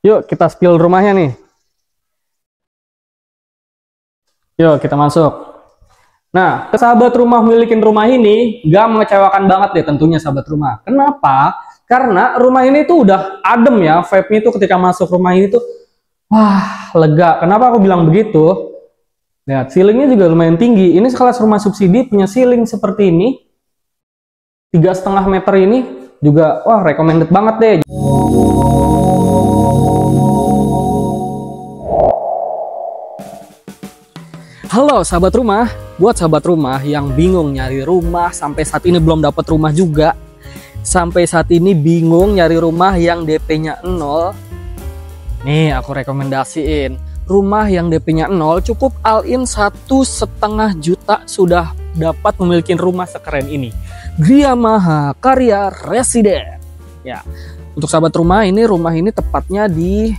Yuk kita spill rumahnya nih. Yuk kita masuk. Nah, sahabat rumah milikin rumah ini gak mengecewakan banget deh tentunya sahabat rumah. Kenapa? Karena rumah ini tuh udah adem ya, vibe-nya tuh ketika masuk rumah ini tuh wah, lega. Kenapa aku bilang begitu? Lihat, ceilingnya juga lumayan tinggi. Ini sekelas rumah subsidi punya ceiling seperti ini. 3,5 meter ini juga wah recommended banget deh. Halo sahabat rumah, buat sahabat rumah yang bingung nyari rumah sampai saat ini belum dapat rumah juga, sampai saat ini bingung nyari rumah yang DP-nya 0. Nih aku rekomendasiin rumah yang DP-nya 0, cukup all in 1,5 juta sudah dapat memiliki rumah sekeren ini. Gria Maha Karya Residen. Ya, untuk sahabat rumah ini tepatnya di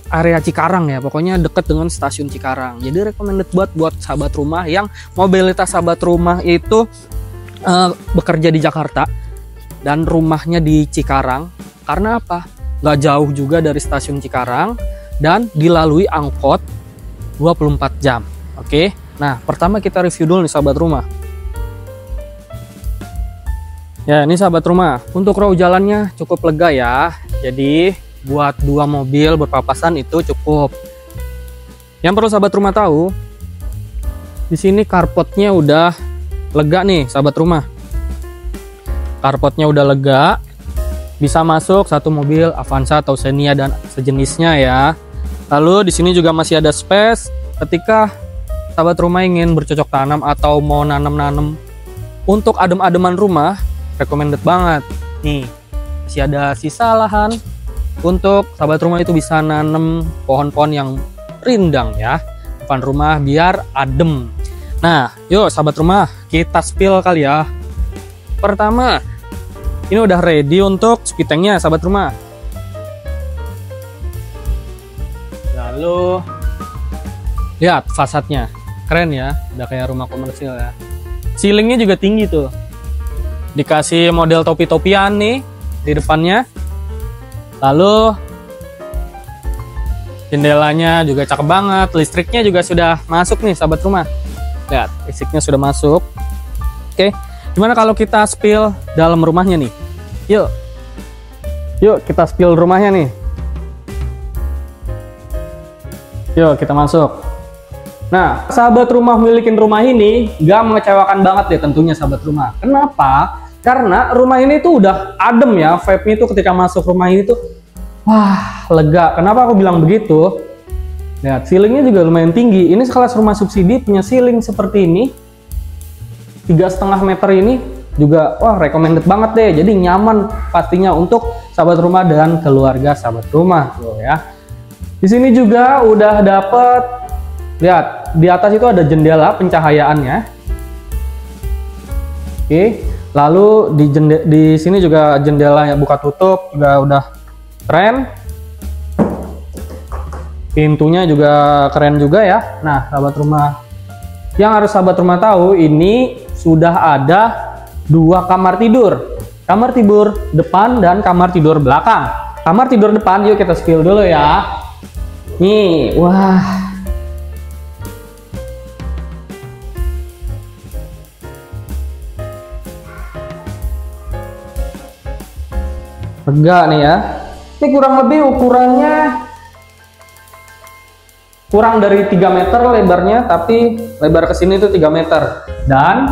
area Cikarang ya, pokoknya deket dengan stasiun Cikarang. Jadi recommended buat sahabat rumah yang mobilitas sahabat rumah itu bekerja di Jakarta dan rumahnya di Cikarang. Karena apa? Gak jauh juga dari stasiun Cikarang dan dilalui angkot 24 jam. Oke, nah pertama kita review dulu nih sahabat rumah. Ya ini sahabat rumah, untuk row jalannya cukup lega ya. Jadi buat 2 mobil berpapasan itu cukup. Yang perlu sahabat rumah tahu, di sini carportnya udah lega nih sahabat rumah. Carportnya udah lega, bisa masuk 1 mobil Avanza atau Xenia dan sejenisnya ya. Lalu di sini juga masih ada space ketika sahabat rumah ingin bercocok tanam atau mau nanam-nanam untuk adem-ademan rumah, recommended banget. Nih, masih ada sisa lahan untuk sahabat rumah itu bisa nanam pohon-pohon yang rindang ya depan rumah biar adem. Nah, yuk sahabat rumah kita spill kali ya. Pertama, ini udah ready untuk speed tanknya sahabat rumah. Lalu lihat fasadnya, keren ya, udah kayak rumah komersil ya. Ceilingnya juga tinggi tuh, dikasih model topi-topian nih di depannya. Lalu jendelanya juga cakep banget, listriknya juga sudah masuk nih sahabat rumah. Lihat, listriknya sudah masuk. Oke, gimana kalau kita spill dalam rumahnya nih? Yuk kita spill rumahnya nih. Yuk kita masuk. Nah, sahabat rumah milikin rumah ini gak mengecewakan banget deh tentunya sahabat rumah. Kenapa? Karena rumah ini tuh udah adem ya, vibe-nya tuh ketika masuk rumah ini tuh wah, lega. Kenapa aku bilang begitu? Lihat, ceilingnya juga lumayan tinggi. Ini sekelas rumah subsidi punya ceiling seperti ini. 3,5 meter ini juga wah recommended banget deh. Jadi nyaman pastinya untuk sahabat rumah dan keluarga sahabat rumah tuh ya. Di sini juga udah dapet, lihat, di atas itu ada jendela pencahayaannya. Oke. Lalu di sini juga jendela yang buka tutup juga udah keren. Pintunya juga keren juga ya. Nah, sahabat rumah, yang harus sahabat rumah tahu, ini sudah ada 2 kamar tidur. Kamar tidur depan dan kamar tidur belakang. Kamar tidur depan, yuk kita spill dulu ya. Nih, wah. Lega nih ya. Ini kurang lebih ukurannya kurang dari 3 meter lebarnya, tapi lebar ke sini itu 3 meter. Dan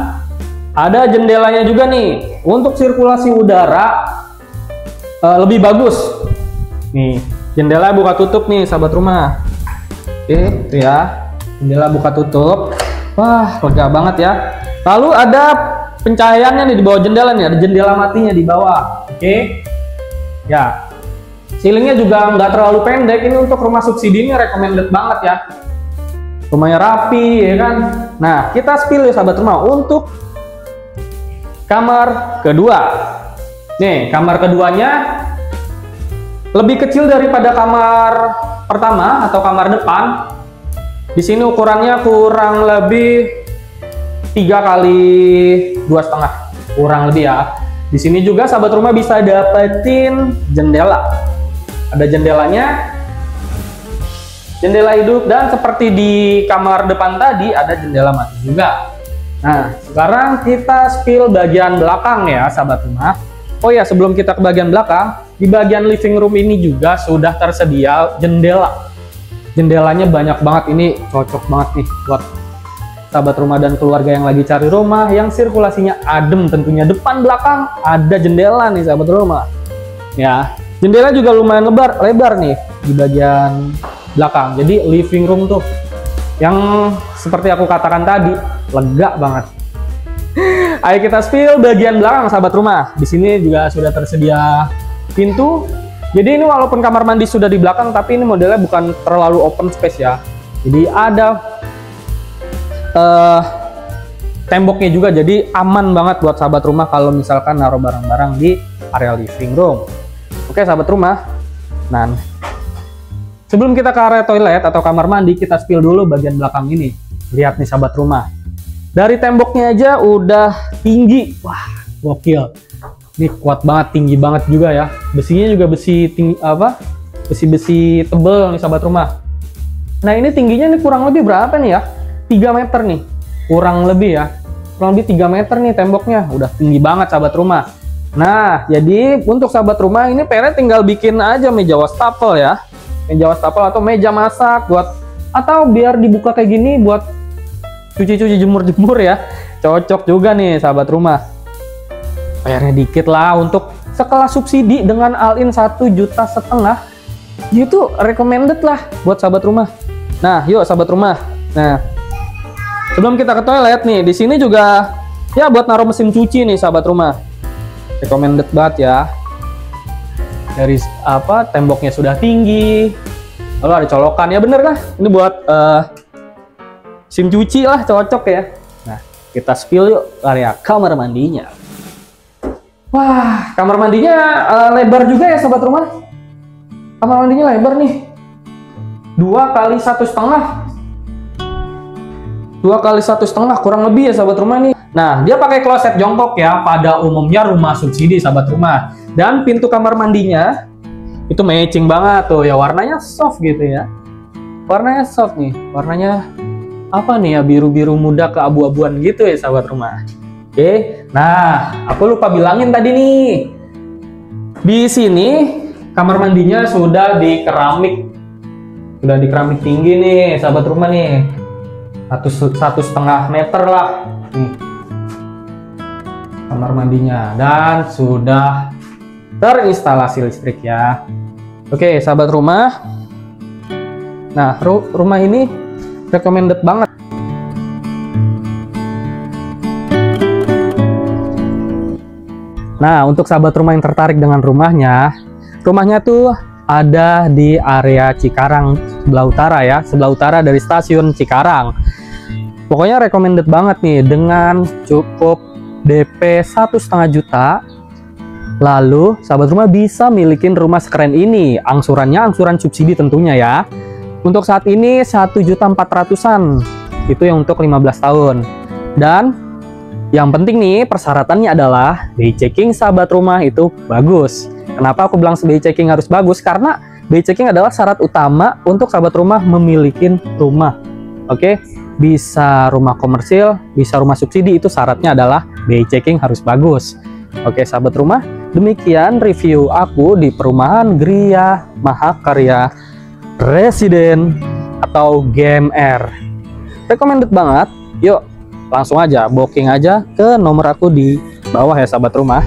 ada jendelanya juga nih untuk sirkulasi udara lebih bagus. Nih, jendela buka tutup nih sahabat rumah. Oke, itu ya. Jendela buka tutup. Wah, lega banget ya. Lalu ada pencahayaannya nih di bawah jendela nih, ada jendela matinya di bawah. Oke. Ya, ceilingnya juga nggak terlalu pendek. Ini untuk rumah subsidi ini recommended banget ya. Rumahnya rapi ya kan. Nah, kita spill ya sahabat rumah untuk kamar kedua. Nih, kamar keduanya lebih kecil daripada kamar pertama atau kamar depan. Di sini ukurannya kurang lebih 3 kali 2,5, kurang lebih ya. Di sini juga sahabat rumah bisa dapetin jendela. Ada jendelanya, jendela hidup, dan seperti di kamar depan tadi ada jendela mati juga. Nah, sekarang kita spill bagian belakang ya sahabat rumah. Oh ya, sebelum kita ke bagian belakang, di bagian living room ini juga sudah tersedia jendela. Jendelanya banyak banget, ini cocok banget nih buat sahabat rumah dan keluarga yang lagi cari rumah yang sirkulasinya adem tentunya. Depan belakang ada jendela nih sahabat rumah. Ya, jendela juga lumayan lebar nih di bagian belakang. Jadi living room tuh yang seperti aku katakan tadi, lega banget. Ayo kita spill bagian belakang sahabat rumah. Di sini juga sudah tersedia pintu. Jadi ini walaupun kamar mandi sudah di belakang, tapi ini modelnya bukan terlalu open space ya. Jadi ada temboknya juga, jadi aman banget buat sahabat rumah kalau misalkan naruh barang-barang di area living room. Oke sahabat rumah. Nah, sebelum kita ke area toilet atau kamar mandi, kita spill dulu bagian belakang ini. Lihat nih sahabat rumah. Dari temboknya aja udah tinggi. Wah, gokil. Ini kuat banget, tinggi banget juga ya. Besinya juga besi tinggi besi tebel nih sahabat rumah. Nah, ini tingginya nih kurang lebih berapa nih ya? 3 meter nih. Kurang lebih ya. Kurang lebih 3 meter nih temboknya. Udah tinggi banget sahabat rumah. Nah, jadi untuk sahabat rumah ini PR tinggal bikin aja meja wastafel ya. Meja wastafel atau meja masak buat, atau biar dibuka kayak gini buat cuci-cuci, jemur-jemur ya. Cocok juga nih sahabat rumah. PR-nya dikit lah, untuk sekelas subsidi dengan all-in 1,5 juta, itu recommended lah buat sahabat rumah. Nah, yuk sahabat rumah. Nah, sebelum kita ke toilet nih, di sini juga ya buat naruh mesin cuci nih sahabat rumah. Recommended banget ya. Dari temboknya sudah tinggi, lalu ada colokan ya, bener kan? Ini buat mesin cuci lah, cocok ya. Nah, kita spill yuk area kamar mandinya. Wah, kamar mandinya lebar juga ya sahabat rumah. Kamar mandinya lebar nih, 2 kali 1,5. 2 kali 1,5 kurang lebih ya sahabat rumah nih. Nah, dia pakai kloset jongkok ya, pada umumnya rumah subsidi sahabat rumah. Dan pintu kamar mandinya itu matching banget tuh ya, warnanya soft gitu ya. Warnanya soft nih, warnanya apa nih ya, biru-biru muda ke abu-abuan gitu ya sahabat rumah. Oke, nah aku lupa bilangin tadi nih, di sini kamar mandinya sudah di keramik tinggi nih sahabat rumah nih, 1,5 meter lah nih kamar mandinya, dan sudah terinstalasi listrik ya. Oke sahabat rumah, nah rumah ini recommended banget. Nah, untuk sahabat rumah yang tertarik dengan rumahnya tuh ada di area Cikarang sebelah utara ya, sebelah utara dari stasiun Cikarang. Pokoknya recommended banget nih, dengan cukup DP 1,5 juta. Lalu sahabat rumah bisa milikin rumah sekeren ini. Angsurannya angsuran subsidi tentunya ya. Untuk saat ini 1.400.000-an. Itu yang untuk 15 tahun. Dan yang penting nih, persyaratannya adalah BI checking sahabat rumah itu bagus. Kenapa aku bilang BI checking harus bagus? Karena BI checking adalah syarat utama untuk sahabat rumah memiliki rumah. Oke, bisa rumah komersil, bisa rumah subsidi, itu syaratnya adalah BI checking harus bagus. Oke sahabat rumah, demikian review aku di perumahan Gria Mahakarya Residen atau GMR. Recommended banget. Yuk langsung aja booking aja ke nomor aku di bawah ya sahabat rumah.